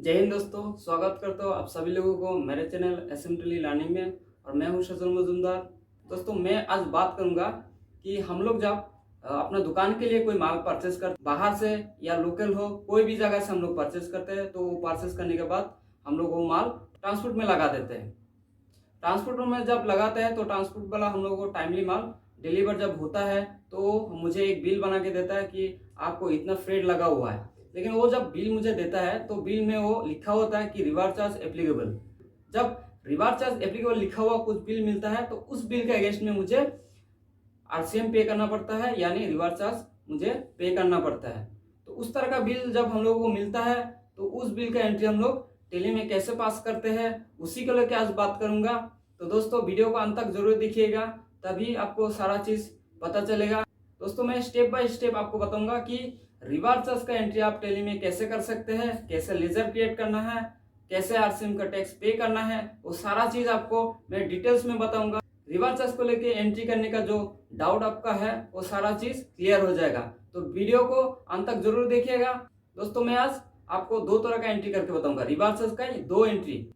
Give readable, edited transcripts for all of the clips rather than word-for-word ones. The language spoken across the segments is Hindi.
जय हिंद दोस्तों, स्वागत करता हूँ आप सभी लोगों को मेरे चैनल एसिम्पली लर्निंग में। और मैं हूँ सजल मजुमदार। दोस्तों, मैं आज बात करूंगा कि हम लोग जब अपना दुकान के लिए कोई माल परचेस कर बाहर से या लोकल हो कोई भी जगह से हम लोग परचेस करते हैं, तो वो परचेस करने के बाद हम लोग वो माल ट्रांसपोर्ट में लगा देते हैं। ट्रांसपोर्ट में जब लगाते हैं तो ट्रांसपोर्ट वाला हम लोग को टाइमली माल डिलीवर जब होता है तो मुझे एक बिल बना के देता है कि आपको इतना फ्रेट लगा हुआ है। लेकिन वो जब बिल मुझे देता है तो बिल में वो लिखा होता है कि रिवार्ड चार्ज एप्लीकेबल। जब रिवार्ड चार्ज एप्लीकेबल लिखा हुआ कुछ बिल मिलता है तो उस बिल के अगेंस्ट में मुझे आरसीएम पे करना पड़ता है, यानी रिवार्ड चार्ज मुझे पे करना पड़ता है। तो उस तरह का बिल जब हम लोगों को मिलता है तो उस बिल का एंट्री हम लोग टेली में कैसे पास करते हैं, उसी को लेकर आज बात करूंगा। तो दोस्तों, वीडियो को अंत तक जरूर देखिएगा, तभी आपको सारा चीज पता चलेगा। दोस्तों, मैं स्टेप बाय स्टेप आपको बताऊंगा कि रिवार्ड चार्ज का एंट्री आप टेली में कैसे कर सकते हैं, कैसे लेजर क्रिएट करना है, कैसे आरसीएम का टैक्स पे करना है, वो सारा चीज आपको मैं डिटेल्स में बताऊंगा। रिवार्ड चार्ज को लेके एंट्री करने का जो डाउट आपका है वो सारा चीज क्लियर हो जाएगा। तो वीडियो को अंत तक जरूर देखिएगा। दोस्तों, मैं आज आपको दो तरह का एंट्री करके बताऊंगा। रिवार्ड चार्ज का ये दो एंट्री,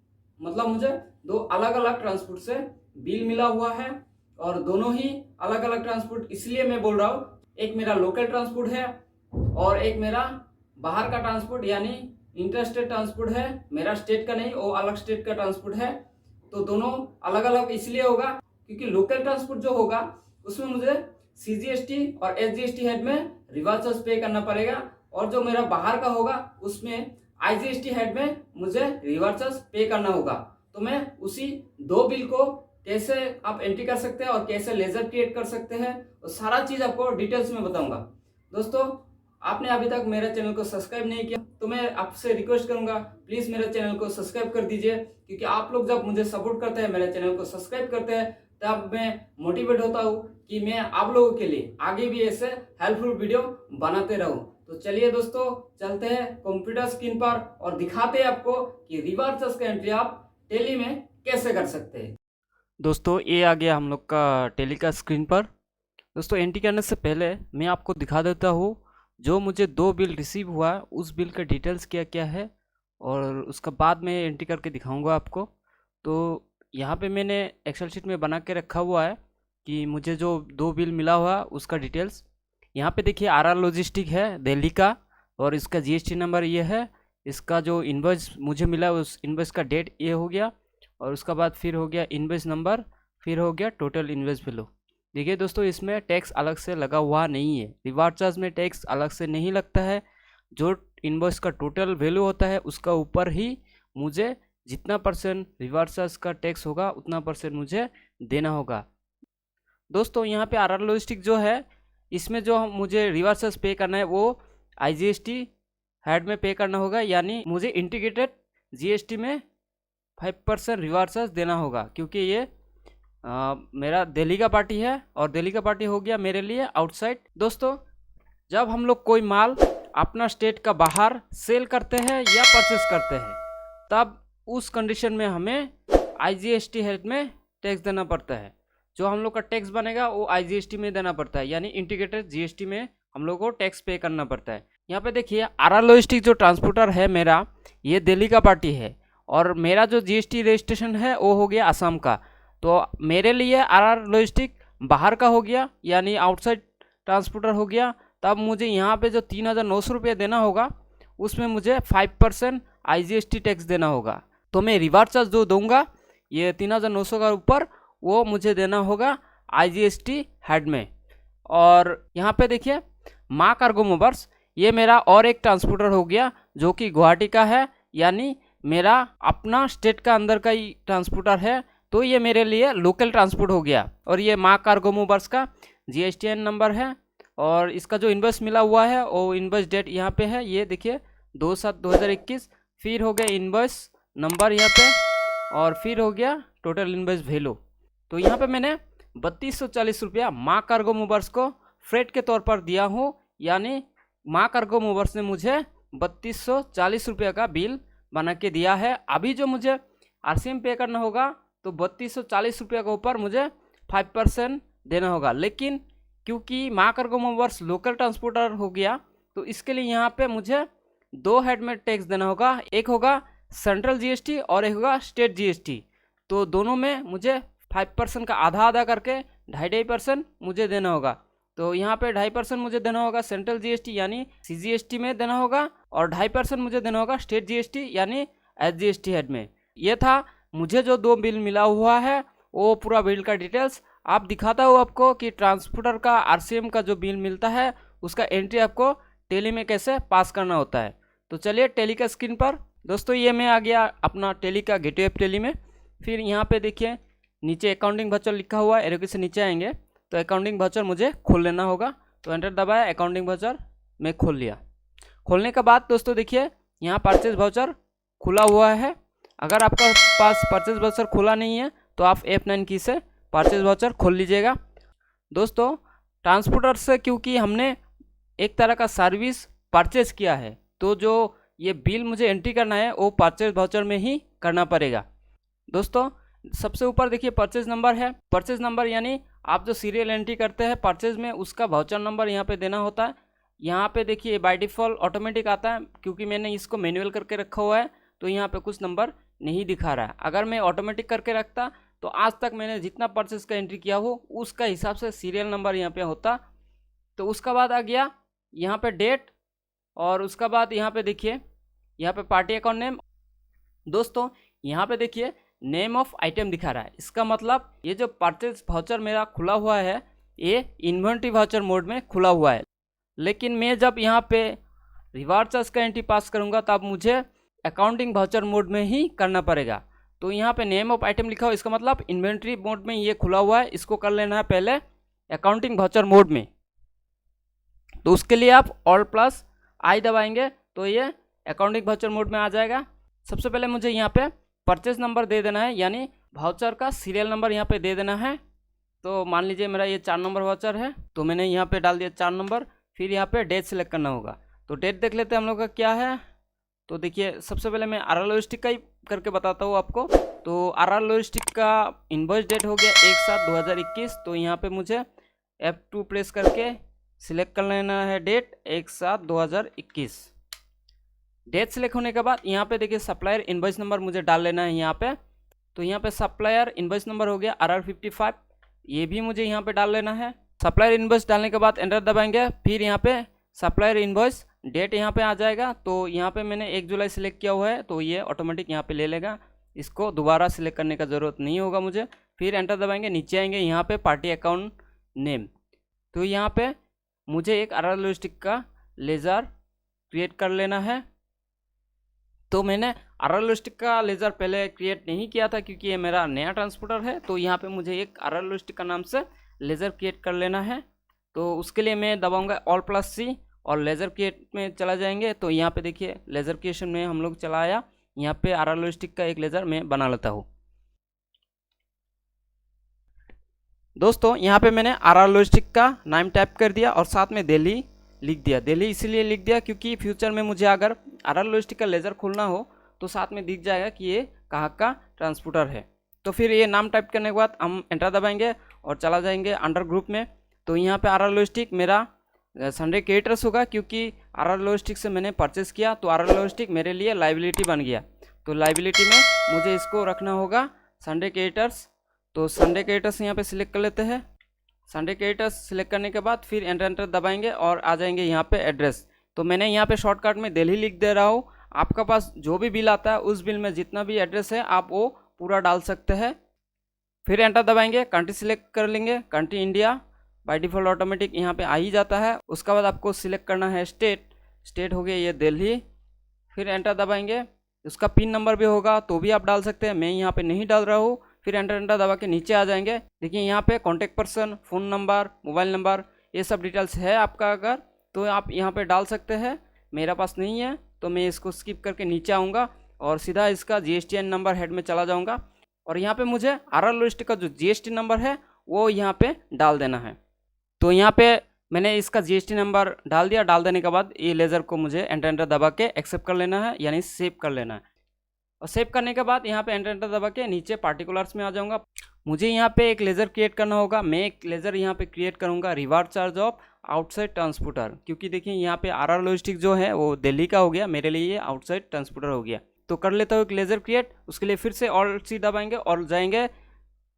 मतलब मुझे दो अलग अलग ट्रांसपोर्ट से बिल मिला हुआ है और दोनों ही अलग अलग ट्रांसपोर्ट। इसलिए मैं बोल रहा हूँ, एक मेरा लोकल ट्रांसपोर्ट है और एक मेरा बाहर का ट्रांसपोर्ट यानी इंटरस्टेट ट्रांसपोर्ट है। मेरा स्टेट का नहीं, वो अलग स्टेट का ट्रांसपोर्ट है। तो दोनों अलग अलग इसलिए होगा क्योंकि लोकल ट्रांसपोर्ट जो होगा उसमें मुझे सीजीएसटी और एसजीएसटी हेड में रिवार्ड चार्ज पे करना पड़ेगा, और जो मेरा बाहर का होगा उसमें आईजीएसटी हेड में मुझे रिवार्ड चार्ज पे करना होगा। तो मैं उसी दो बिल को कैसे आप एंट्री कर सकते हैं और कैसे लेजर क्रिएट कर सकते हैं, वो सारा चीज आपको डिटेल्स में बताऊंगा। दोस्तों, आपने अभी तक मेरे चैनल को सब्सक्राइब नहीं किया तो मैं आपसे रिक्वेस्ट करूंगा, प्लीज मेरे चैनल को सब्सक्राइब कर दीजिए, क्योंकि आप लोग जब मुझे सपोर्ट करते हैं, मेरे चैनल को सब्सक्राइब करते हैं, तब मैं मोटिवेट होता हूँ कि मैं आप लोगों के लिए आगे भी ऐसे हेल्पफुल वीडियो बनाते रहूं। तो चलिए दोस्तों, चलते हैं कंप्यूटर स्क्रीन पर और दिखाते हैं आपको कि रिवार्ड चार्ज का एंट्री आप टेली में कैसे कर सकते हैं। दोस्तों, ये आ गया हम लोग का टेली का स्क्रीन पर। दोस्तों, एंट्री करने से पहले मैं आपको दिखा देता हूँ जो मुझे दो बिल रिसीव हुआ है उस बिल का डिटेल्स क्या क्या है, और उसका बाद में एंट्री करके दिखाऊंगा आपको। तो यहाँ पे मैंने एक्सेल शीट में बना के रखा हुआ है कि मुझे जो दो बिल मिला हुआ उसका डिटेल्स। यहाँ पे देखिए, आरआर लॉजिस्टिक है दिल्ली का और इसका जीएसटी नंबर ये है। इसका जो इन्वॉइस मुझे मिला उस इन्वॉइस का डेट ये हो गया, और उसका बाद फिर हो गया इन्वॉइस नंबर, फिर हो गया टोटल इन्वॉइस वैल्यू। देखिए दोस्तों, इसमें टैक्स अलग से लगा हुआ नहीं है। रिवार्ड चार्ज में टैक्स अलग से नहीं लगता है। जो इनवॉइस का टोटल वैल्यू होता है उसका ऊपर ही मुझे जितना परसेंट रिवार्ड चार्ज का टैक्स होगा उतना परसेंट मुझे देना होगा। दोस्तों, यहाँ पे आरआर लॉजिस्टिक जो है इसमें जो मुझे रिवार्ड चार्ज पे करना है वो आईजीएसटी हेड में पे करना होगा, यानी मुझे इंटीग्रेटेड जीएसटी में 5% रिवार्ड चार्ज देना होगा, क्योंकि ये मेरा दिल्ली का पार्टी है और दिल्ली का पार्टी हो गया मेरे लिए आउटसाइड। दोस्तों, जब हम लोग कोई माल अपना स्टेट का बाहर सेल करते हैं या परचेस करते हैं, तब उस कंडीशन में हमें आईजीएसटी हेड में टैक्स देना पड़ता है। जो हम लोग का टैक्स बनेगा वो आईजीएसटी में देना पड़ता है, यानी इंटीग्रेटेड जीएसटी में हम लोग को टैक्स पे करना पड़ता है। यहाँ पे देखिए, आरआर लॉजिस्टिक जो ट्रांसपोर्टर है मेरा, ये दिल्ली का पार्टी है और मेरा जो जीएसटी रजिस्ट्रेशन है वो हो गया असम का। तो मेरे लिए आरआर लॉजिस्टिक बाहर का हो गया, यानी आउटसाइड ट्रांसपोर्टर हो गया। तब मुझे यहाँ पे जो 3,900 रुपये देना होगा उसमें मुझे 5% आईजीएसटी टैक्स देना होगा। तो मैं रिवार्ड चार्ज जो दूंगा ये 3,900 का ऊपर, वो मुझे देना होगा आईजीएसटी हेड में। और यहाँ पे देखिए, माँ कार्गो मूवर्स ये मेरा और एक ट्रांसपोर्टर हो गया जो कि गुवाहाटी का है, यानी मेरा अपना स्टेट का अंदर का ही ट्रांसपोर्टर है। तो ये मेरे लिए लोकल ट्रांसपोर्ट हो गया। और ये माँ कार्गो मूवर्स का जीएसटीएन नंबर है, और इसका जो इन्वॉइस मिला हुआ है वो इन्वॉइस डेट यहाँ पे है, ये देखिए 2/7/2021। फिर हो गया इन्वॉइस नंबर यहाँ पे, और फिर हो गया टोटल इन्वॉइस वैल्यू। तो यहाँ पे मैंने 3240 रुपया माँ कार्गो मूवर्स को फ्रेट के तौर पर दिया हूँ, यानी माँ कार्गो मूवर्स ने मुझे 3240 रुपये का बिल बना के दिया है। अभी जो मुझे आरसीएम पे करना होगा तो 3240 रुपये के ऊपर मुझे 5% देना होगा। लेकिन क्योंकि माँ कार्गो मूवर्स लोकल ट्रांसपोर्टर हो गया तो इसके लिए यहाँ पे मुझे दो हेड में टैक्स देना होगा, एक होगा सेंट्रल जीएसटी और एक होगा स्टेट जीएसटी। तो दोनों में मुझे 5% का आधा आधा करके 2.5% मुझे देना होगा। तो यहाँ पे 2.5% मुझे देना होगा सेंट्रल जीएसटी यानी सीजीएसटी में देना होगा, और 2.5% मुझे देना होगा स्टेट जीएसटी यानी एसजीएसटी हेड में। ये था मुझे जो दो बिल मिला हुआ है वो पूरा बिल का डिटेल्स आप दिखाता हूँ आपको कि ट्रांसपोर्टर का आरसीएम का जो बिल मिलता है उसका एंट्री आपको टेली में कैसे पास करना होता है। तो चलिए टेली का स्क्रीन पर दोस्तों, ये मैं आ गया अपना टेली का गेटवे ऐप टेली में। फिर यहाँ पे देखिए नीचे अकाउंटिंग वाउचर लिखा हुआ है, एरो की से नीचे आएंगे तो अकाउंटिंग वाउचर मुझे खोल लेना होगा। तो एंटर दबाया, अकाउंटिंग वाउचर मैं खोल लिया। खोलने के बाद दोस्तों देखिए यहाँ परचेज वाउचर खुला हुआ है। अगर आपका पास परचेज वाउचर खुला नहीं है तो आप F9 की से परचेज वाउचर खोल लीजिएगा। दोस्तों ट्रांसपोर्टर से क्योंकि हमने एक तरह का सर्विस परचेज किया है तो जो ये बिल मुझे एंट्री करना है वो परचेज वाउचर में ही करना पड़ेगा। दोस्तों सबसे ऊपर देखिए परचेज नंबर है। परचेज नंबर यानी आप जो सीरियल एंट्री करते हैं परचेज में उसका वाउचर नंबर यहाँ पे देना होता है। यहाँ पे देखिए बाय डिफ़ॉल्ट ऑटोमेटिक आता है, क्योंकि मैंने इसको मैनुअल करके रखा हुआ है तो यहाँ पे कुछ नंबर नहीं दिखा रहा है। अगर मैं ऑटोमेटिक करके रखता तो आज तक मैंने जितना परचेज का एंट्री किया हो उसका हिसाब से सीरियल नंबर यहाँ पे होता। तो उसका बाद आ गया यहाँ पे डेट, और उसका बाद यहाँ पे देखिए यहाँ पे पार्टी अकाउंट नेम। दोस्तों यहाँ पे देखिए नेम ऑफ आइटम दिखा रहा है, इसका मतलब ये जो परचेज वाउचर मेरा खुला हुआ है ये इन्वेंट्री वाउचर मोड में खुला हुआ है। लेकिन मैं जब यहाँ पे रिवार्ड चार्ज का एंट्री पास करूँगा तब मुझे अकाउंटिंग वाउचर मोड में ही करना पड़ेगा। तो यहाँ पे नेम ऑफ आइटम लिखा हुआ है, इसका मतलब इन्वेंट्री मोड में ये खुला हुआ है, इसको कर लेना है पहले अकाउंटिंग वाउचर मोड में। तो उसके लिए आप Alt+I दबाएंगे तो ये अकाउंटिंग वाउचर मोड में आ जाएगा। सबसे पहले मुझे यहाँ पे परचेज नंबर दे देना है, यानी वाउचर का सीरियल नंबर यहाँ पे दे देना है। तो मान लीजिए मेरा ये 4 नंबर वाउचर है तो मैंने यहाँ पे डाल दिया 4 नंबर। फिर यहाँ पे डेट सेलेक्ट करना होगा। तो डेट देख लेते हैं हम लोग का क्या है। तो देखिए सबसे पहले मैं RR लॉजिस्टिक का ही करके बताता हूँ आपको। तो RR लॉजिस्टिक का इनवॉइस डेट हो गया 1/7/2021। तो यहाँ पे मुझे F2 प्रेस करके सिलेक्ट कर लेना है डेट 1/7/2021। डेट सेलेक्ट होने के बाद यहाँ पे देखिए सप्लायर इनवॉइस नंबर मुझे डाल लेना है यहाँ पे। तो यहाँ पे सप्लायर इनवॉइस नंबर हो गया RR55, ये भी मुझे यहाँ पे डाल लेना है। सप्लायर इनवॉइस डालने के बाद एंटर दबाएंगे। फिर यहाँ पे सप्लायर इनवॉइस डेट यहाँ पे आ जाएगा। तो यहाँ पे मैंने 1 जुलाई सिलेक्ट किया हुआ है तो ये ऑटोमेटिक यहाँ पे ले लेगा, इसको दोबारा सिलेक्ट करने का ज़रूरत नहीं होगा मुझे। फिर एंटर दबाएंगे, नीचे आएंगे यहाँ पे पार्टी अकाउंट नेम। तो यहाँ पे मुझे एक RR लॉजिस्टिक का लेज़र क्रिएट कर लेना है। तो मैंने RR लॉजिस्टिक का लेज़र पहले क्रिएट नहीं किया था क्योंकि ये मेरा नया ट्रांसपोर्टर है। तो यहाँ पे मुझे एक RR लॉजिस्टिक का नाम से लेज़र क्रिएट कर लेना है। तो उसके लिए मैं दबाऊंगा Alt+C और लेज़र क्रिएट में चला जाएंगे। तो यहाँ पे देखिए लेज़र क्रिएशन में हम लोग चला आया। यहाँ पे RR लॉजिस्टिक का एक लेज़र मैं बना लेता हूँ। दोस्तों यहाँ पे मैंने RR लॉजिस्टिक का नाम टाइप कर दिया और साथ में दिल्ली लिख दिया। दिल्ली इसीलिए लिख दिया क्योंकि फ्यूचर में मुझे अगर RR लॉजिस्टिक का लेज़र खोलना हो तो साथ में दिख जाएगा कि ये कहाँ का ट्रांसपोर्टर है। तो फिर ये नाम टाइप करने के बाद हम एंटर दबाएंगे और चला जाएंगे अंडर ग्रुप में। तो यहाँ पे RR लॉजिस्टिक मेरा संडे क्रिएटर्स होगा क्योंकि RR लॉजिस्टिक से मैंने परचेस किया तो RR लॉजिस्टिक मेरे लिए लाइबिलिटी बन गया। तो लाइबिलिटी में मुझे इसको रखना होगा संडे क्रिएटर्स। तो संडे क्रिएटर्स यहाँ पे सिलेक्ट कर लेते हैं। संडे क्रिएटर्स सिलेक्ट करने के बाद फिर एंटर दबाएंगे और आ जाएंगे यहाँ पे एड्रेस। तो मैंने यहाँ पे शॉर्टकट में दिल्ली लिख दे रहा हूँ। आपका पास जो भी बिल आता है उस बिल में जितना भी एड्रेस है आप वो पूरा डाल सकते हैं। फिर एंटर दबाएंगे, कंट्री सिलेक्ट कर लेंगे, country India by default automatic यहाँ पे आ ही जाता है। उसके बाद आपको सिलेक्ट करना है स्टेट, स्टेट हो गया ये दिल्ली। फिर एंटर दबाएंगे, उसका पिन नंबर भी होगा तो भी आप डाल सकते हैं, मैं यहाँ पे नहीं डाल रहा हूँ। फिर एंटर दबा के नीचे आ जाएंगे। देखिए यहाँ पे contact person, phone number, mobile number ये सब डिटेल्स है आपका अगर तो आप यहाँ पे डाल सकते हैं। मेरा पास नहीं है तो मैं इसको स्किप करके नीचे आऊँगा और सीधा इसका GSTN नंबर हेड में चला जाऊँगा। और यहाँ पे मुझे RR लॉजिस्टिक का जो GST नंबर है वो यहाँ पे डाल देना है। तो यहाँ पे मैंने इसका GST नंबर डाल दिया। डाल देने के बाद ये लेज़र को मुझे एंटर दबा के एक्सेप्ट कर लेना है, यानी सेव कर लेना है। और सेव करने के बाद यहाँ पे एंटर दबा के नीचे पार्टिकुलर्स में आ जाऊँगा। मुझे यहाँ पे एक लेज़र क्रिएट करना होगा। मैं एक लेज़र यहाँ पे क्रिएट करूँगा reward charge of outside transporter, क्योंकि देखिए यहाँ पे RR लॉजिस्टिक जो है वो दिल्ली का हो गया, मेरे लिए ये आउटसाइड ट्रांसपोर्टर हो गया। तो कर लेता हूँ एक लेज़र क्रिएट। उसके लिए फिर से ऑल्ट सी दबाएंगे और जाएंगे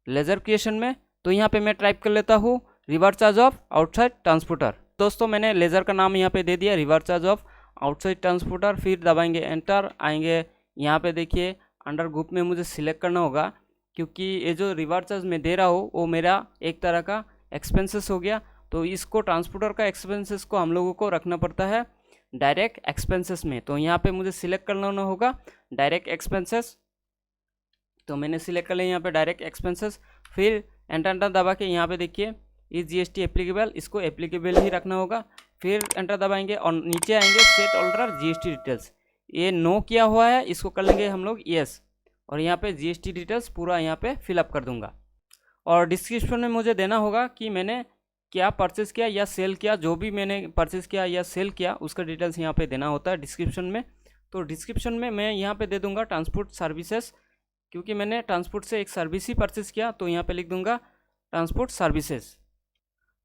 लेज़र क्रिएशन में। तो यहाँ पे मैं टाइप कर लेता हूँ reverse charge of outside transporter. दोस्तों मैंने लेज़र का नाम यहाँ पे दे दिया reverse charge of outside transporter. फिर दबाएंगे एंटर, आएंगे यहाँ पे देखिए अंडर ग्रुप में मुझे सिलेक्ट करना होगा, क्योंकि ये जो रिवर्स चार्ज मैं दे रहा हूँ वो मेरा एक तरह का एक्सपेंसेस हो गया। तो इसको ट्रांसपोर्टर का एक्सपेंसेस को हम लोगों को रखना पड़ता है डायरेक्ट एक्सपेंसेस में। तो यहाँ पे मुझे सिलेक्ट करना होगा डायरेक्ट एक्सपेंसेस। तो मैंने सिलेक्ट कर लिया यहाँ पे डायरेक्ट एक्सपेंसेस। फिर एंटर दबा के यहाँ पे देखिए इस GST एप्लीकेबल, इसको एप्लीकेबल ही रखना होगा। फिर एंटर दबाएंगे और नीचे आएंगे सेट ऑल्डर GST डिटेल्स, ये नो किया हुआ है, इसको कर लेंगे हम लोग यस। और यहाँ पे GST डिटेल्स पूरा यहाँ पे फिलअप कर दूंगा। और डिस्क्रिप्शन में मुझे देना होगा कि मैंने क्या परचेस किया या सेल किया, जो भी मैंने परचेस किया या सेल किया उसका डिटेल्स यहाँ पे देना होता है डिस्क्रिप्शन में। तो डिस्क्रिप्शन में मैं यहाँ पे दे दूंगा ट्रांसपोर्ट सर्विसेज, क्योंकि मैंने ट्रांसपोर्ट से एक सर्विस ही परचेस किया। तो यहाँ पे लिख दूंगा ट्रांसपोर्ट सर्विसेज।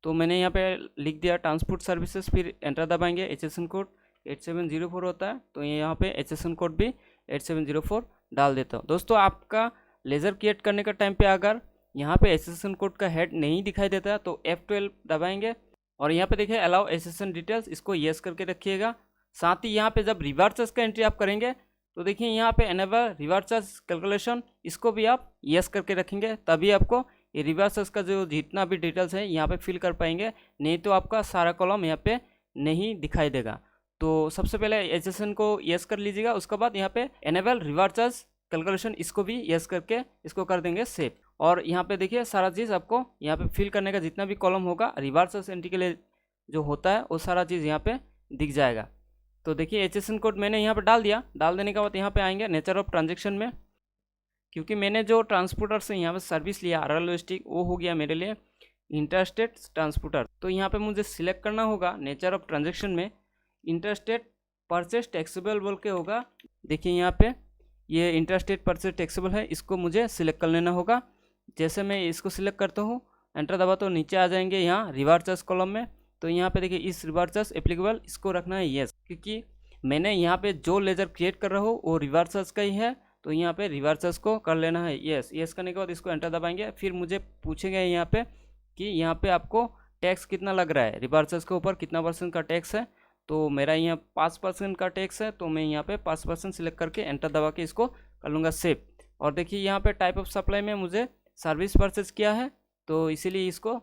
तो मैंने यहाँ पे लिख दिया ट्रांसपोर्ट सर्विसेज। फिर एंटर दबाएंगे। HSN कोड 8704 होता है, तो यहाँ पे HSN कोड भी 8704 डाल देता हूँ। दोस्तों आपका लेज़र क्रिएट करने का टाइम पे अगर यहाँ पे HSN कोड का हेड नहीं दिखाई देता तो F12 दबाएंगे और यहाँ पे देखिए अलाउ HSN डिटेल्स, इसको येस करके रखिएगा। साथ ही यहाँ पे जब रिवर्स चार्ज का एंट्री आप करेंगे तो देखिए यहाँ पे एनेबल रिवर्स चार्ज कैलकुलेशन, इसको भी आप येस करके रखेंगे, तभी आपको ये रिवर्स चार्ज का जो जितना भी डिटेल्स है यहाँ पे फिल कर पाएंगे, नहीं तो आपका सारा कॉलम यहाँ पे नहीं दिखाई देगा। तो सबसे पहले HSN को येस कर लीजिएगा, उसके बाद यहाँ पे एनेबल रिवर्स चार्ज कैलकुलेशन इसको भी येस करके इसको कर देंगे सेव। और यहाँ पे देखिए सारा चीज़ आपको यहाँ पे फिल करने का जितना भी कॉलम होगा रिवर्स चार्ज एंट्री के लिए जो होता है वो सारा चीज़ यहाँ पे दिख जाएगा। तो देखिए HSN कोड मैंने यहाँ पे डाल दिया। डाल देने के बाद यहाँ पे आएंगे नेचर ऑफ ट्रांजेक्शन में, क्योंकि मैंने जो ट्रांसपोर्टर से यहाँ पे सर्विस लिया RR लॉजिस्टिक, वो हो गया मेरे लिए इंटरस्टेट ट्रांसपोर्टर। तो यहाँ पे मुझे सिलेक्ट करना होगा नेचर ऑफ ट्रांजेक्शन में इंटरस्टेट परचेस टैक्सेबल बोल के होगा। देखिए यहाँ पे ये इंटरस्टेट परचेस टैक्सेबल है, इसको मुझे सिलेक्ट कर लेना होगा। जैसे मैं इसको सिलेक्ट करता हूँ एंटर दबा तो नीचे आ जाएंगे यहाँ रिवर्स चार्ज कॉलम में। तो यहाँ पे देखिए इस रिवर्स चार्ज एप्लीकेबल इसको रखना है येस, क्योंकि मैंने यहाँ पे जो लेजर क्रिएट कर रहा हूँ वो रिवर्स चार्ज का ही है। तो यहाँ पे रिवर्स चार्ज को कर लेना है येस। येस करने के बाद इसको एंटर दबाएंगे। फिर मुझे पूछेंगे यहाँ पे कि यहाँ पे आपको टैक्स कितना लग रहा है, रिवर्स चार्ज के ऊपर कितना % का टैक्स है। तो मेरा यहाँ 5% का टैक्स है, तो मैं यहाँ पे 5% सिलेक्ट करके एंटर दबा के इसको कर लूँगा सेव। और देखिए यहाँ पे टाइप ऑफ सप्लाई में मुझे सर्विस परचेज किया है, तो इसीलिए इसको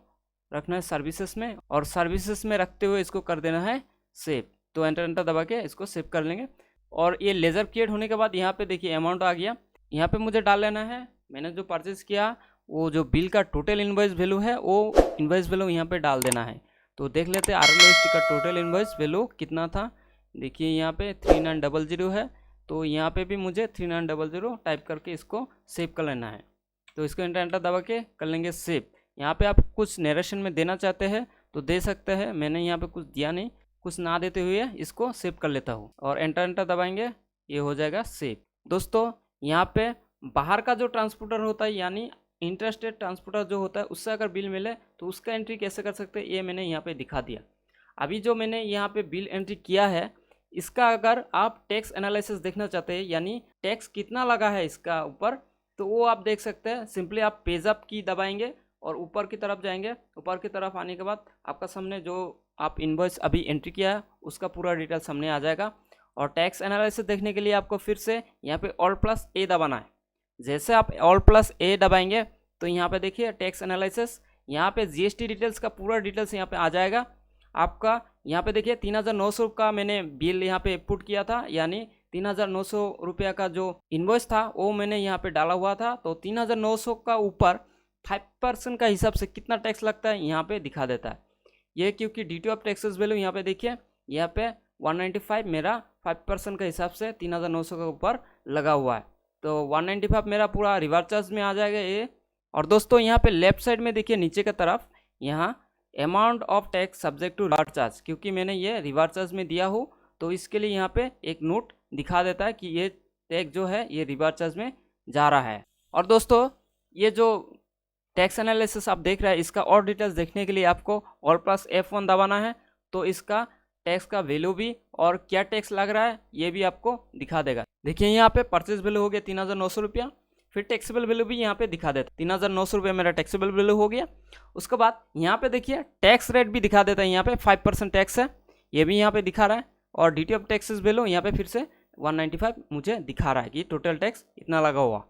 रखना है सर्विसेज में, और सर्विसेज में रखते हुए इसको कर देना है सेव। तो एंटर दबा के इसको सेव कर लेंगे। और ये लेज़र क्रिएट होने के बाद यहाँ पे देखिए अमाउंट आ गया। यहाँ पे मुझे डाल लेना है मैंने जो परचेज किया वो जो बिल का टोटल इनवॉइस वैल्यू है वो इनवॉइस वैल्यू यहाँ पे डाल देना है। तो देख लेते हैं RR लॉजिस्टिक का टोटल इनवॉइस वैल्यू कितना था। देखिए यहाँ पे 3900 है, तो यहाँ पे भी मुझे 3900 टाइप करके इसको सेव कर लेना है। तो इसको एंटर दबा के कर लेंगे सेव। यहाँ पे आप कुछ नरेशन में देना चाहते हैं तो दे सकते हैं, मैंने यहाँ पे कुछ दिया नहीं, कुछ ना देते हुए इसको सेव कर लेता हूँ और एंटर दबाएंगे, ये हो जाएगा सेव। दोस्तों यहाँ पे बाहर का जो ट्रांसपोर्टर होता है यानी इंटरस्टेट ट्रांसपोर्टर जो होता है उससे अगर बिल मिले तो उसका एंट्री कैसे कर सकते हैं ये मैंने यहाँ पे दिखा दिया। अभी जो मैंने यहाँ पे बिल एंट्री किया है इसका अगर आप टैक्स एनालिसिस देखना चाहते हैं यानी टैक्स कितना लगा है इसका ऊपर, तो वो आप देख सकते हैं। सिंपली आप पेज अप की दबाएंगे और ऊपर की तरफ जाएंगे। ऊपर की तरफ आने के बाद आपका सामने जो आप इनवॉइस अभी एंट्री किया है उसका पूरा डिटेल सामने आ जाएगा। और टैक्स एनालिसिस देखने के लिए आपको फिर से यहाँ पे Alt+A दबाना है। जैसे आप Alt+A दबाएंगे तो यहाँ पे देखिए टैक्स एनालिसिस, यहाँ पे GST डिटेल्स का पूरा डिटेल्स यहाँ पे आ जाएगा आपका। यहाँ पे देखिए 3900 का मैंने बिल यहाँ पे पुट किया था, यानी 3900 रुपया का जो इनवॉइस था वो मैंने यहाँ पे डाला हुआ था। तो 3900 का ऊपर 5% का हिसाब से कितना टैक्स लगता है यहाँ पे दिखा देता है ये, क्योंकि ड्यूटी ऑफ टैक्सेस वैल्यू यहाँ पे देखिए यहाँ पे 195 मेरा 5% का हिसाब से 3900 के ऊपर लगा हुआ है। तो 195 मेरा पूरा रिवर्स चार्ज में आ जाएगा ये। और दोस्तों यहाँ पे लेफ्ट साइड में देखिए नीचे की तरफ यहाँ amount of tax subject to reverse charge, क्योंकि मैंने ये रिवर्स चार्ज में दिया हूँ तो इसके लिए यहाँ पे एक नोट दिखा देता है कि ये टैक्स जो है ये रिवर्स चार्ज में जा रहा है। और दोस्तों ये जो टैक्स एनालिसिस आप देख रहे हैं, इसका और डिटेल्स देखने के लिए आपको ऑल प्लस F1 दबाना है, तो इसका टैक्स का वैल्यू भी और क्या टैक्स लग रहा है ये भी आपको दिखा देगा। देखिए यहाँ पे परचेज वैल्यू हो गया 3,900 रुपया, फिर टैक्सेबल वैल्यू भी यहाँ पे दिखा देता है, 3,900 रुपये मेरा टैक्सेबल वैल्यू हो गया। उसके बाद यहाँ पे देखिए टैक्स रेट भी दिखा देता है, यहाँ पे 5% टैक्स है, ये भी यहाँ पे दिखा रहा है, और ड्यूटी ऑफ टैक्सेस वैल्यू यहाँ पे फिर से 195 मुझे दिखा रहा है कि टोटल टैक्स इतना लगा हुआ।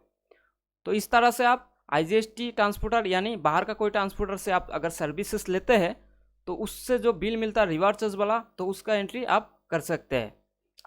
तो इस तरह से आप IGST ट्रांसपोर्टर यानी बाहर का कोई ट्रांसपोर्टर से आप अगर सर्विसेज लेते हैं तो उससे जो बिल मिलता है रिवार्ड चार्ज वाला, तो उसका एंट्री आप कर सकते हैं।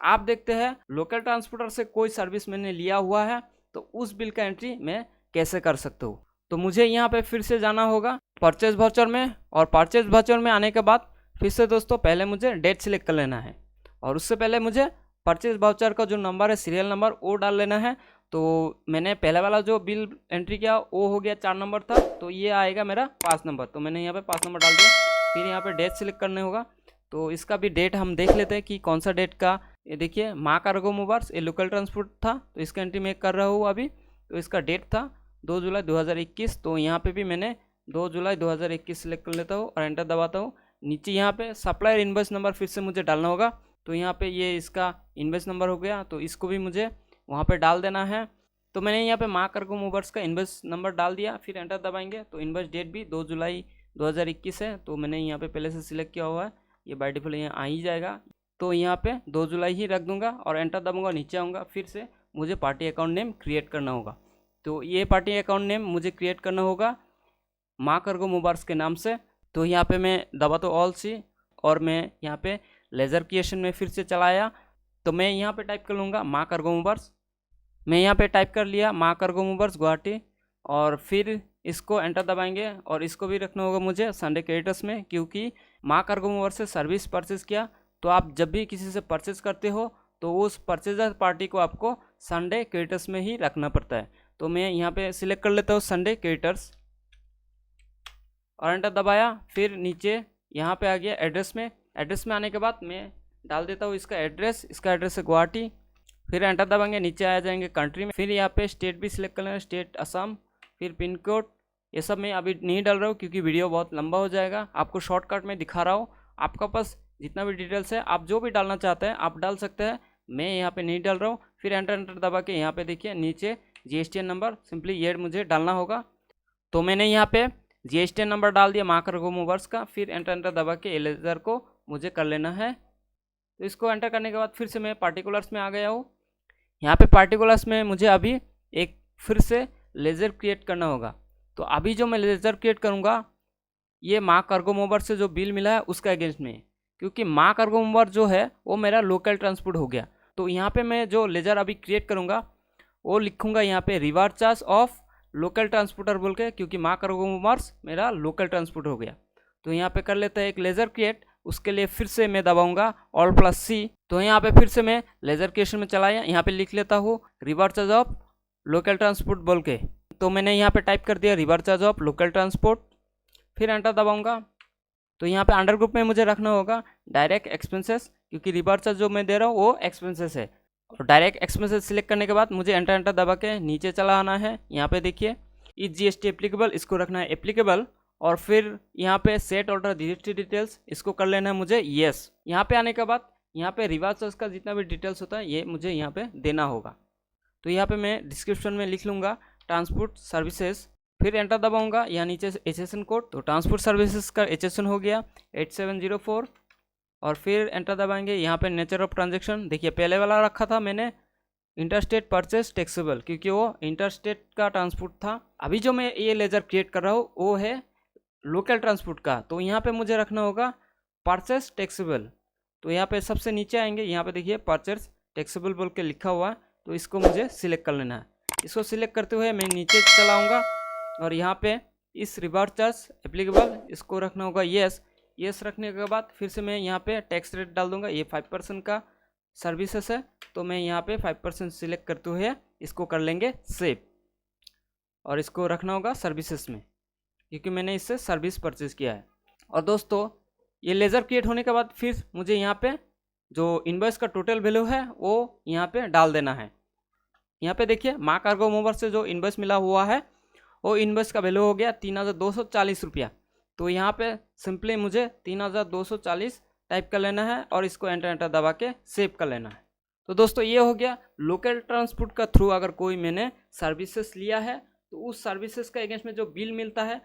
आप देखते हैं लोकल ट्रांसपोर्टर से कोई सर्विस मैंने लिया हुआ है तो उस बिल का एंट्री मैं कैसे कर सकता हूँ। तो मुझे यहाँ पे फिर से जाना होगा परचेज वाउचर में, और परचेज वाउचर में आने के बाद फिर से दोस्तों पहले मुझे डेट सिलेक्ट कर लेना है, और उससे पहले मुझे परचेज वाउचर का जो नंबर है सीरियल नंबर वो डाल लेना है। तो मैंने पहले वाला जो बिल एंट्री किया वो हो गया 4 नंबर था, तो ये आएगा मेरा 5 नंबर, तो मैंने यहाँ पे 5 नंबर डाल दिया। फिर यहाँ पे डेट सिलेक्ट करने होगा, तो इसका भी डेट हम देख लेते हैं कि कौन सा डेट का। ये देखिए माँ कार्गो मूवर्स, ये लोकल ट्रांसपोर्ट था, तो इसका एंट्री मैं कर रहा हूँ अभी। तो इसका डेट था 2 जुलाई 2021, तो यहाँ पे भी मैंने 2 जुलाई 2021 सिलेक्ट कर लेता हूँ और एंटर दबाता हूँ। नीचे यहाँ पे सप्लायर इन्वॉइस नंबर फिर से मुझे डालना होगा, तो यहाँ पे ये इसका इन्वॉइस नंबर हो गया, तो इसको भी मुझे वहाँ पे डाल देना है। तो मैंने यहाँ पे माँ कार्गो मूवर्स का इन्वॉइस नंबर डाल दिया, फिर एंटर दबाएंगे, तो इन्वॉइस डेट भी 2 जुलाई 2021 है, तो मैंने यहाँ पे पहले से सिलेक्ट किया हुआ है, ये बाय डिफॉल्ट यहाँ आ ही जाएगा। तो यहाँ पे 2 जुलाई ही रख दूंगा और एंटर दबाऊंगा, नीचे आऊँगा, फिर से मुझे पार्टी अकाउंट नेम क्रिएट करना होगा। तो ये पार्टी अकाउंट नेम मुझे क्रिएट करना होगा माँ कार्गो मूवर्स के नाम से। तो यहाँ पे मैं दबाता हूँ ऑल सी, और मैं यहाँ पे लेज़र क्रिएशन में फिर से चलाया, तो मैं यहाँ पे टाइप कर लूँगा माँ कार्गो मूवर्स। मैं यहाँ पे टाइप कर लिया माँ कार्गो मूवर्स गुवाहाटी, और फिर इसको एंटर दबाएंगे, और इसको भी रखना होगा मुझे संडे क्रेडिटर्स में, क्योंकि माँ कार्गो मूवर्स से सर्विस परचेज़ किया, तो आप जब भी किसी से परचेज़ करते हो तो उस परचेजर पार्टी को आपको संडे क्रेडिटर्स में ही रखना पड़ता है। तो मैं यहाँ पे सिलेक्ट कर लेता हूँ संडे क्रेडिटर्स और एंटर दबाया। फिर नीचे यहाँ पे आ गया एड्रेस में, एड्रेस में आने के बाद मैं डाल देता हूँ इसका एड्रेस है गुवाहाटी। फिर एंटर दबाएंगे, नीचे आ जाएंगे कंट्री में, फिर यहाँ पे स्टेट भी सिलेक्ट कर लेना, स्टेट असम, फिर पिन कोड। ये सब मैं अभी नहीं डाल रहा हूँ क्योंकि वीडियो बहुत लंबा हो जाएगा, आपको शॉर्टकट में दिखा रहा हूँ। आपका पास जितना भी डिटेल्स है आप जो भी डालना चाहते हैं आप डाल सकते हैं, मैं यहाँ पे नहीं डाल रहा हूँ। फिर एंटर दबा के यहाँ पे देखिए नीचे GSTN नंबर सिंपली ये मुझे डालना होगा, तो मैंने यहाँ पे GSTN नंबर डाल दिया माँ कार्गो मूवर्स का। फिर एंटर दबा के इरेजर को मुझे कर लेना है। तो इसको एंटर करने के बाद फिर से मैं पार्टिकुलर्स में आ गया हूँ। यहाँ पे पार्टिकुलर्स में मुझे अभी एक फिर से लेज़र क्रिएट करना होगा। तो अभी जो मैं लेज़र क्रिएट करूँगा ये माँ कार्गो मूवर्स से जो बिल मिला है उसका अगेंस्ट में, क्योंकि माँ कार्गो मूवर जो है वो मेरा लोकल ट्रांसपोर्ट हो गया। तो यहाँ पे मैं जो लेज़र अभी क्रिएट करूँगा वो लिखूँगा यहाँ पे reward charge of local transporter बोल के, क्योंकि माँ कार्गो मूवर्स मेरा लोकल ट्रांसपोर्ट हो गया। तो यहाँ पे कर लेते हैं एक लेज़र क्रिएट, उसके लिए फिर से मैं दबाऊंगा Alt+C। तो यहाँ पे फिर से मैं लेज़र क्रिएशन में चलाया, यहाँ पे लिख लेता हूँ reward charge of local transport बोल के। तो मैंने यहाँ पे टाइप कर दिया reward charge of local transport, फिर एंटर दबाऊंगा। तो यहाँ पे अंडर ग्रुप में मुझे रखना होगा डायरेक्ट एक्सपेंसेस, क्योंकि रिवार्ड चार्ज जो मैं दे रहा हूँ वो एक्सपेंसेस है। और डायरेक्ट एक्सपेंसेस सिलेक्ट करने के बाद मुझे एंटर दबा के नीचे चला आना है। यहाँ पे देखिए इज GST एप्लीकेबल, इसको रखना है एप्लीकेबल, और फिर यहाँ पे सेट ऑर्डर GST डिटेल्स इसको कर लेना है मुझे येस। यहाँ पे आने के बाद यहाँ पे रिवार्ड चार्ज का जितना भी डिटेल्स होता है ये मुझे यहाँ पे देना होगा। तो यहाँ पे मैं डिस्क्रिप्शन में लिख लूँगा ट्रांसपोर्ट सर्विसेज, फिर एंटर दबाऊंगा। यहाँ नीचे HSN कोड, तो ट्रांसपोर्ट सर्विसेज का HSN हो गया 8704, और फिर एंटर दबाएंगे। यहाँ पे नेचर ऑफ ट्रांजेक्शन देखिए पहले वाला रखा था मैंने इंटरस्टेट परचेज टैक्सेबल, क्योंकि वो इंटरस्टेट का ट्रांसपोर्ट था। अभी जो मैं ये लेज़र क्रिएट कर रहा हूँ वो है लोकल ट्रांसपोर्ट का, तो यहाँ पे मुझे रखना होगा परचेज टैक्सेबल। तो यहाँ पे सबसे नीचे आएंगे, यहाँ पे देखिए परचेज टैक्सेबल बोल के लिखा हुआ है, तो इसको मुझे सिलेक्ट कर लेना है। इसको सिलेक्ट करते हुए मैं नीचे चलाऊँगा और यहाँ पे इस रिवार्ड चार्ज एप्लीकेबल इसको रखना होगा येस। येस रखने के बाद फिर से मैं यहाँ पे टैक्स रेट डाल दूँगा, ये 5% का सर्विसेज है, तो मैं यहाँ पे 5% सिलेक्ट करते हुए इसको कर लेंगे सेव, और इसको रखना होगा सर्विसेज में, क्योंकि मैंने इससे सर्विस परचेज़ किया है। और दोस्तों ये लेज़र क्रिएट होने के बाद फिर मुझे यहाँ पे जो इनवॉइस का टोटल वैल्यू है वो यहाँ पे डाल देना है। यहाँ पे देखिए माँ कार्गो मूवर से जो इनवॉइस मिला हुआ है वो इन्वॉइस का वैल्यू हो गया 3240 रुपया। तो यहाँ पे सिंपली मुझे 3240 टाइप कर लेना है और इसको एंटर दबा के सेव कर लेना है। तो दोस्तों ये हो गया लोकल ट्रांसपोर्ट का थ्रू अगर कोई मैंने सर्विसेज लिया है तो उस सर्विसेज का अगेंस्ट में जो बिल मिलता है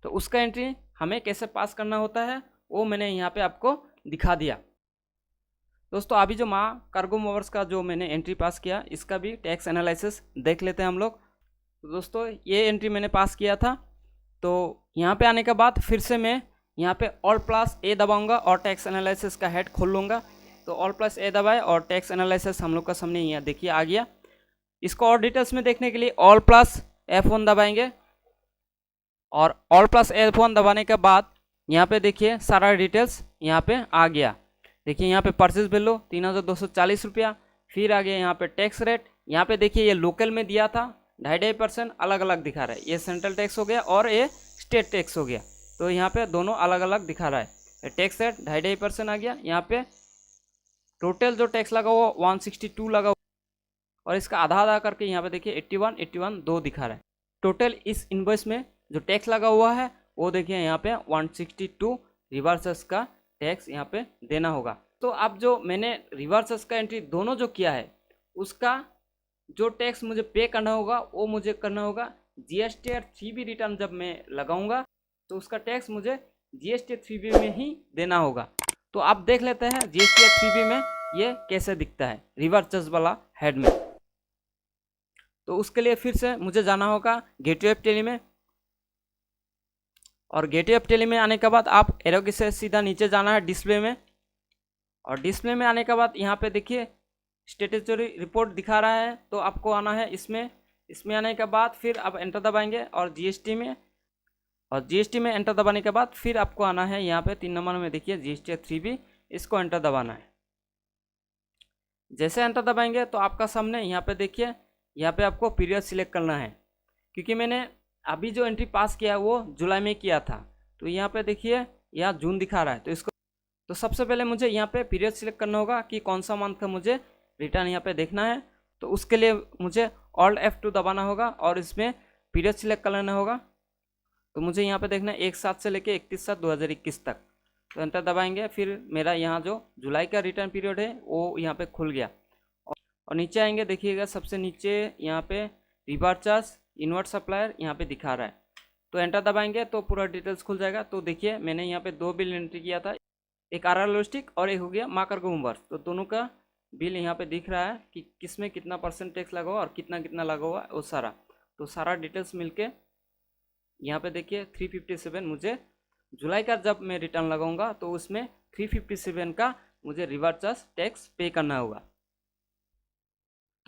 तो उसका एंट्री हमें कैसे पास करना होता है वो मैंने यहाँ पे आपको दिखा दिया। दोस्तों अभी जो माँ कार्गो मूवर्स का जो मैंने एंट्री पास किया इसका भी टैक्स एनालिसिस देख लेते हैं हम लोग। तो दोस्तों ये एंट्री मैंने पास किया था। तो यहाँ पे आने के बाद फिर से मैं यहाँ पे Alt+A दबाऊंगा और टैक्स एनालिसिस का हेड खोल लूँगा। तो Alt+A दबाए और टैक्स एनालिसिस हम लोग का सामने यहाँ देखिए आ गया। इसको और डिटेल्स में देखने के लिए Alt+F1 दबाएंगे और Alt+F1 दबाने के बाद यहाँ पे देखिए सारा डिटेल्स यहाँ पे आ गया। देखिए यहाँ पे परचेज वैल्यू 3240 रुपया, फिर आ गया यहाँ पे टैक्स रेट। यहाँ पे देखिए ये लोकल में दिया था 2.5% अलग अलग दिखा रहा है, ये सेंट्रल टैक्स हो गया और ये स्टेट टैक्स हो गया। तो यहाँ पे दोनों अलग अलग दिखा रहा है। टैक्स रेट 2.5% आ गया। यहाँ पे टोटल जो टैक्स लगा हुआ 162 लगा हुआ और इसका आधा आधा करके यहाँ पे देखिए 81 2 दिखा रहा है। टोटल इस इनवॉइस में जो टैक्स लगा हुआ है वो देखिए यहाँ पे 162 रिवर्सेस का टैक्स यहाँ पे देना होगा। तो अब जो मैंने रिवर्सेस का एंट्री दोनों जो किया है उसका जो टैक्स मुझे पे करना होगा वो मुझे करना होगा GST 3B रिटर्न। जब मैं लगाऊंगा तो उसका टैक्स मुझे GST 3B में ही देना होगा। तो आप देख लेते हैं GST 3B में ये कैसे दिखता है रिवर्सेस वाला हेड में। तो उसके लिए फिर से मुझे जाना होगा गेटवे ऑफ टैली में और गेटवे ऑफ टैली में आने के बाद आप एरो की से सीधा नीचे जाना है डिस्प्ले में और डिस्प्ले में आने के बाद यहाँ पे देखिए स्टेटरी रिपोर्ट दिखा रहा है। तो आपको आना है इसमें आने के बाद फिर आप एंटर दबाएंगे और GST में एंटर दबाने के बाद फिर आपको आना है यहाँ पे 3 नंबर में देखिए GST 3B, इसको एंटर दबाना है। जैसे एंटर दबाएंगे तो आपका सामने यहाँ पे देखिए यहाँ पे आपको पीरियड सिलेक्ट करना है, क्योंकि मैंने अभी जो एंट्री पास किया वो जुलाई में किया था। तो यहाँ पे देखिए यहाँ जून दिखा रहा है। तो इसको तो सबसे पहले मुझे यहाँ पे पीरियड सिलेक्ट करना होगा कि कौन सा मंथ का मुझे रिटर्न यहाँ पे देखना है। तो उसके लिए मुझे Alt+F2 दबाना होगा और इसमें पीरियड सिलेक्ट कर लेना होगा। तो मुझे यहाँ पे देखना है 1/7 से लेके 31/7/2021 तक। तो एंटर दबाएंगे, फिर मेरा यहाँ जो जुलाई का रिटर्न पीरियड है वो यहाँ पे खुल गया। और नीचे आएंगे देखिएगा सबसे नीचे यहाँ पे रिवर्स चार्ज इनवर्ट सप्लायर यहाँ पे दिखा रहा है। तो एंटर दबाएंगे तो पूरा डिटेल्स खुल जाएगा। तो देखिए मैंने यहाँ पे 2 बिल एंट्री किया था, एक RR लॉजिस्टिक और एक हो गया माँ कार्गो मूवर्स। तो दोनों का बिल यहाँ पे दिख रहा है कि किसमें कितना % टैक्स लगा हुआ और कितना कितना लगा हुआ है वो सारा। तो सारा डिटेल्स मिलके यहाँ पे देखिए 357 मुझे जुलाई का जब मैं रिटर्न लगाऊंगा तो उसमें 357 का मुझे रिवर्स चार्ज टैक्स पे करना होगा।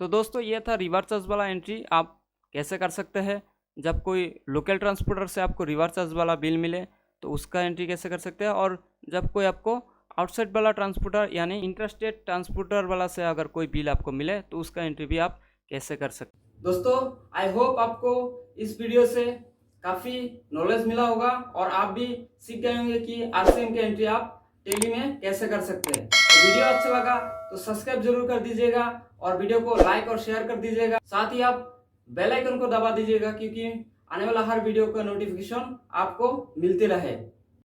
तो दोस्तों ये था रिवर्स चार्ज वाला एंट्री आप कैसे कर सकते हैं। जब कोई लोकल ट्रांसपोर्टर से आपको रिवर्स चार्ज वाला बिल मिले तो उसका एंट्री कैसे कर सकते हैं, और जब कोई आपको आउटसाइड वाला ट्रांसपोर्टर यानी इंटरस्टेट ट्रांसपोर्टर वाला से अगर कोई बिल आपको मिले तो उसका एंट्री भी आप कैसे कर सकते हैं। दोस्तों आई होप आपको इस वीडियो से काफ़ी नॉलेज मिला होगा और आप भी सीख गए होंगे कि RCM की एंट्री आप टैली में कैसे कर सकते हैं। तो वीडियो अच्छा लगा तो सब्सक्राइब जरूर कर दीजिएगा और वीडियो को लाइक और शेयर कर दीजिएगा। साथ ही आप बेल आइकन को दबा दीजिएगा क्योंकि आने वाला हर वीडियो का नोटिफिकेशन आपको मिलती रहे।